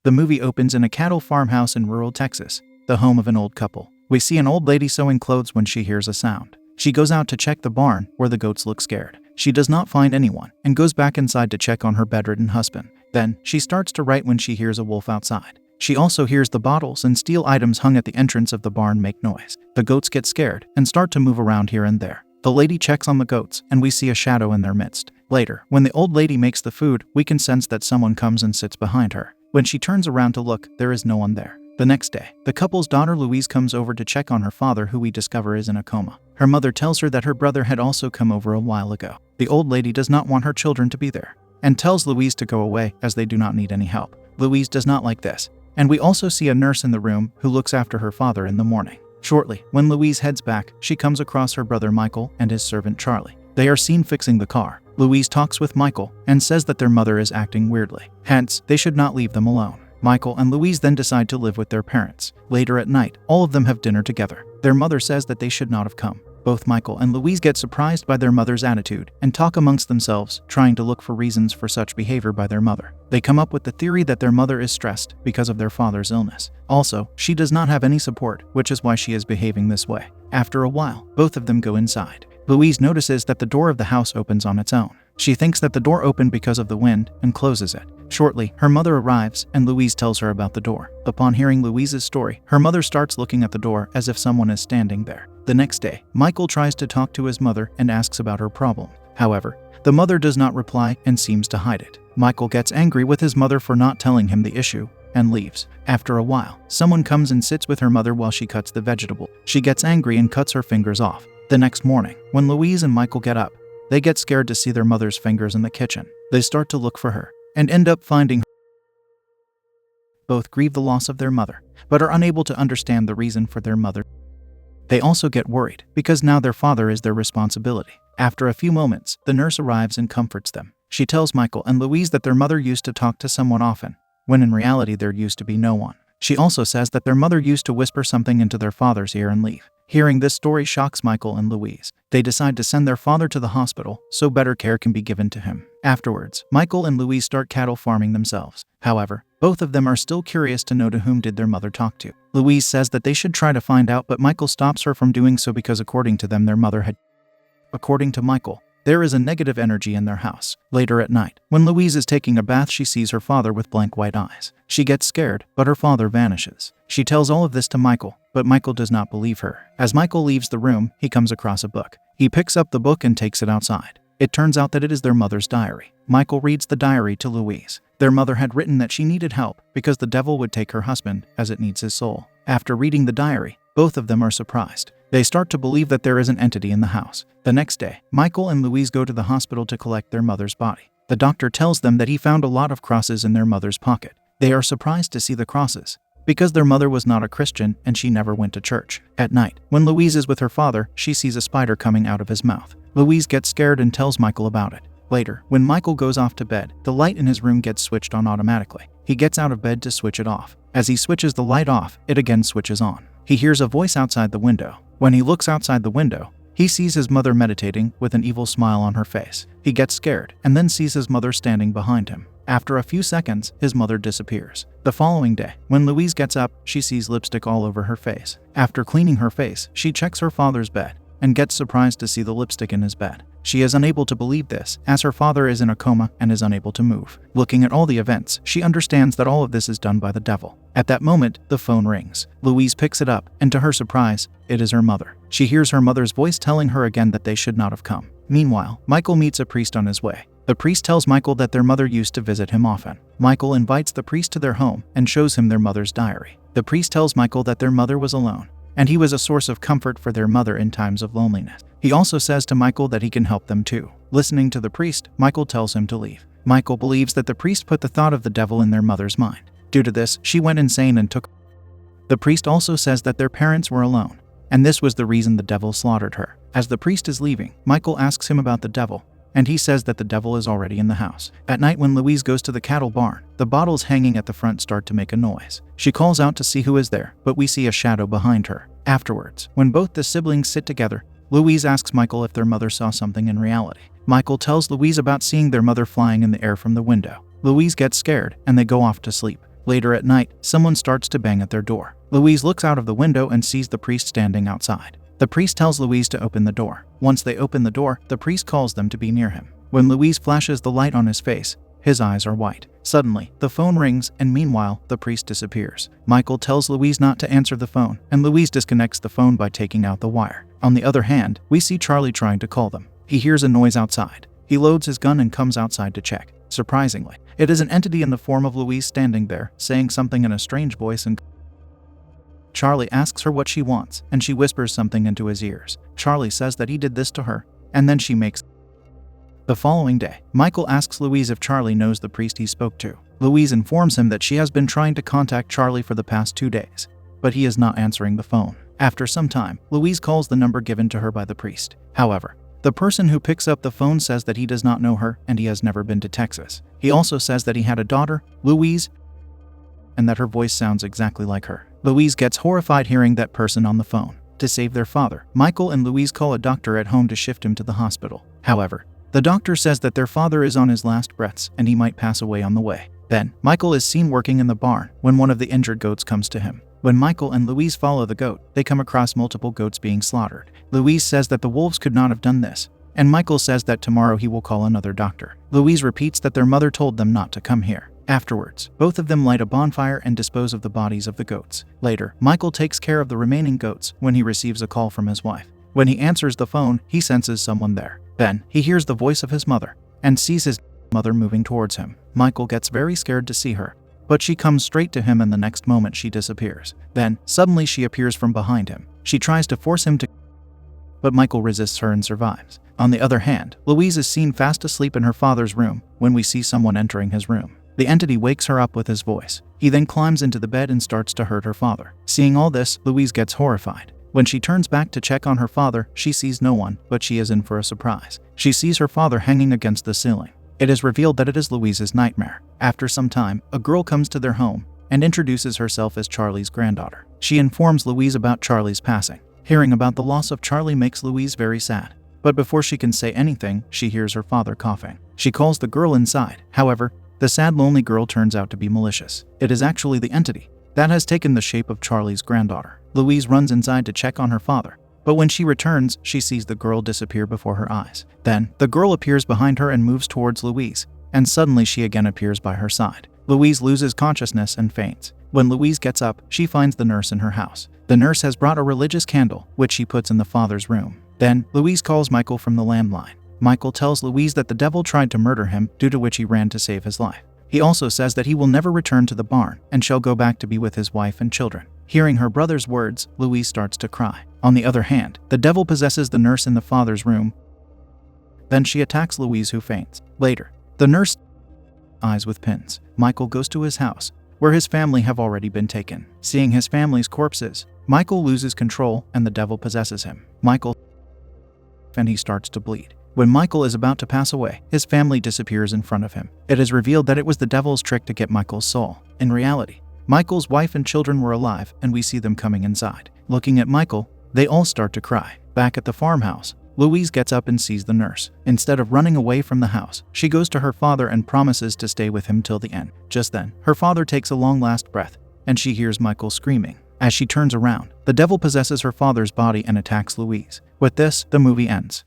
The movie opens in a cattle farmhouse in rural Texas, the home of an old couple. We see an old lady sewing clothes when she hears a sound. She goes out to check the barn, where the goats look scared. She does not find anyone, and goes back inside to check on her bedridden husband. Then, she starts to write when she hears a wolf outside. She also hears the bottles and steel items hung at the entrance of the barn make noise. The goats get scared, and start to move around here and there. The lady checks on the goats, and we see a shadow in their midst. Later, when the old lady makes the food, we can sense that someone comes and sits behind her. When she turns around to look, there is no one there. The next day, the couple's daughter Louise comes over to check on her father, who we discover is in a coma. Her mother tells her that her brother had also come over a while ago. The old lady does not want her children to be there, and tells Louise to go away as they do not need any help. Louise does not like this, and we also see a nurse in the room who looks after her father in the morning. Shortly, when Louise heads back, she comes across her brother Michael and his servant Charlie. They are seen fixing the car. Louise talks with Michael and says that their mother is acting weirdly. Hence, they should not leave them alone. Michael and Louise then decide to live with their parents. Later at night, all of them have dinner together. Their mother says that they should not have come. Both Michael and Louise get surprised by their mother's attitude and talk amongst themselves, trying to look for reasons for such behavior by their mother. They come up with the theory that their mother is stressed because of their father's illness. Also, she does not have any support, which is why she is behaving this way. After a while, both of them go inside. Louise notices that the door of the house opens on its own. She thinks that the door opened because of the wind and closes it. Shortly, her mother arrives and Louise tells her about the door. Upon hearing Louise's story, her mother starts looking at the door as if someone is standing there. The next day, Michael tries to talk to his mother and asks about her problem. However, the mother does not reply and seems to hide it. Michael gets angry with his mother for not telling him the issue and leaves. After a while, someone comes and sits with her mother while she cuts the vegetable. She gets angry and cuts her fingers off. The next morning, when Louise and Michael get up, they get scared to see their mother's fingers in the kitchen. They start to look for her and end up finding her. Both grieve the loss of their mother, but are unable to understand the reason for their mother. They also get worried because now their father is their responsibility. After a few moments, the nurse arrives and comforts them. She tells Michael and Louise that their mother used to talk to someone often, when in reality there used to be no one. She also says that their mother used to whisper something into their father's ear and leave. Hearing this story shocks Michael and Louise. They decide to send their father to the hospital so better care can be given to him. Afterwards, Michael and Louise start cattle farming themselves. However, both of them are still curious to know to whom did their mother talk to. Louise says that they should try to find out, but Michael stops her from doing so because according to them, their mother had. According to Michael, there is a negative energy in their house. Later at night, when Louise is taking a bath, she sees her father with blank white eyes. She gets scared, but her father vanishes. She tells all of this to Michael, but Michael does not believe her. As Michael leaves the room, he comes across a book. He picks up the book and takes it outside. It turns out that it is their mother's diary. Michael reads the diary to Louise. Their mother had written that she needed help because the devil would take her husband as it needs his soul. After reading the diary, both of them are surprised. They start to believe that there is an entity in the house. The next day, Michael and Louise go to the hospital to collect their mother's body. The doctor tells them that he found a lot of crosses in their mother's pocket. They are surprised to see the crosses because their mother was not a Christian and she never went to church. At night, when Louise is with her father, she sees a spider coming out of his mouth. Louise gets scared and tells Michael about it. Later, when Michael goes off to bed, the light in his room gets switched on automatically. He gets out of bed to switch it off. As he switches the light off, it again switches on. He hears a voice outside the window. When he looks outside the window, he sees his mother meditating with an evil smile on her face. He gets scared and then sees his mother standing behind him. After a few seconds, his mother disappears. The following day, when Louise gets up, she sees lipstick all over her face. After cleaning her face, she checks her father's bed and gets surprised to see the lipstick in his bed. She is unable to believe this, as her father is in a coma and is unable to move. Looking at all the events, she understands that all of this is done by the devil. At that moment, the phone rings. Louise picks it up, and to her surprise, it is her mother. She hears her mother's voice telling her again that they should not have come. Meanwhile, Michael meets a priest on his way. The priest tells Michael that their mother used to visit him often. Michael invites the priest to their home and shows him their mother's diary. The priest tells Michael that their mother was alone, and he was a source of comfort for their mother in times of loneliness. He also says to Michael that he can help them too. Listening to the priest, Michael tells him to leave. Michael believes that the priest put the thought of the devil in their mother's mind. Due to this, she went insane and took. The priest also says that their parents were alone, and this was the reason the devil slaughtered her. As the priest is leaving, Michael asks him about the devil, and he says that the devil is already in the house. At night, when Louise goes to the cattle barn, the bottles hanging at the front start to make a noise. She calls out to see who is there, but we see a shadow behind her. Afterwards, when both the siblings sit together, Louise asks Michael if their mother saw something in reality. Michael tells Louise about seeing their mother flying in the air from the window. Louise gets scared, and they go off to sleep. Later at night, someone starts to bang at their door. Louise looks out of the window and sees the priest standing outside. The priest tells Louise to open the door. Once they open the door, the priest calls them to be near him. When Louise flashes the light on his face, his eyes are white. Suddenly, the phone rings, and meanwhile, the priest disappears. Michael tells Louise not to answer the phone, and Louise disconnects the phone by taking out the wire. On the other hand, we see Charlie trying to call them. He hears a noise outside. He loads his gun and comes outside to check. Surprisingly, it is an entity in the form of Louise standing there, saying something in a strange voice, and Charlie asks her what she wants, and she whispers something into his ears. Charlie says that he did this to her, and then she makes. The following day, Michael asks Louise if Charlie knows the priest he spoke to. Louise informs him that she has been trying to contact Charlie for the past 2 days, but he is not answering the phone. After some time, Louise calls the number given to her by the priest. However, the person who picks up the phone says that he does not know her and he has never been to Texas. He also says that he had a daughter, Louise, and that her voice sounds exactly like her. Louise gets horrified hearing that person on the phone. To save their father, Michael and Louise call a doctor at home to shift him to the hospital. However, the doctor says that their father is on his last breaths and he might pass away on the way. Then, Michael is seen working in the barn when one of the injured goats comes to him. When Michael and Louise follow the goat, they come across multiple goats being slaughtered. Louise says that the wolves could not have done this, and Michael says that tomorrow he will call another doctor. Louise repeats that their mother told them not to come here. Afterwards, both of them light a bonfire and dispose of the bodies of the goats. Later, Michael takes care of the remaining goats when he receives a call from his wife. When he answers the phone, he senses someone there. Then, he hears the voice of his mother and sees his mother moving towards him. Michael gets very scared to see her, but she comes straight to him and the next moment she disappears. Then, suddenly she appears from behind him. She tries to force him to, but Michael resists her and survives. On the other hand, Louise is seen fast asleep in her father's room when we see someone entering his room. The entity wakes her up with his voice. He then climbs into the bed and starts to hurt her father. Seeing all this, Louise gets horrified. When she turns back to check on her father, she sees no one, but she is in for a surprise. She sees her father hanging against the ceiling. It is revealed that it is Louise's nightmare. After some time, a girl comes to their home and introduces herself as Charlie's granddaughter. She informs Louise about Charlie's passing. Hearing about the loss of Charlie makes Louise very sad. But before she can say anything, she hears her father coughing. She calls the girl inside. However, the sad, lonely girl turns out to be malicious. It is actually the entity that has taken the shape of Charlie's granddaughter. Louise runs inside to check on her father, but when she returns, she sees the girl disappear before her eyes. Then, the girl appears behind her and moves towards Louise, and suddenly she again appears by her side. Louise loses consciousness and faints. When Louise gets up, she finds the nurse in her house. The nurse has brought a religious candle, which she puts in the father's room. Then, Louise calls Michael from the landline. Michael tells Louise that the devil tried to murder him, due to which he ran to save his life. He also says that he will never return to the barn and shall go back to be with his wife and children. Hearing her brother's words, Louise starts to cry. On the other hand, the devil possesses the nurse in the father's room. Then she attacks Louise, who faints. Later, the nurse eyes with pins. Michael goes to his house, where his family have already been taken. Seeing his family's corpses, Michael loses control and the devil possesses him. And he starts to bleed. When Michael is about to pass away, his family disappears in front of him. It is revealed that it was the devil's trick to get Michael's soul. In reality, Michael's wife and children were alive, and we see them coming inside. Looking at Michael, they all start to cry. Back at the farmhouse, Louise gets up and sees the nurse. Instead of running away from the house, she goes to her father and promises to stay with him till the end. Just then, her father takes a long last breath, and she hears Michael screaming. As she turns around, the devil possesses her father's body and attacks Louise. With this, the movie ends.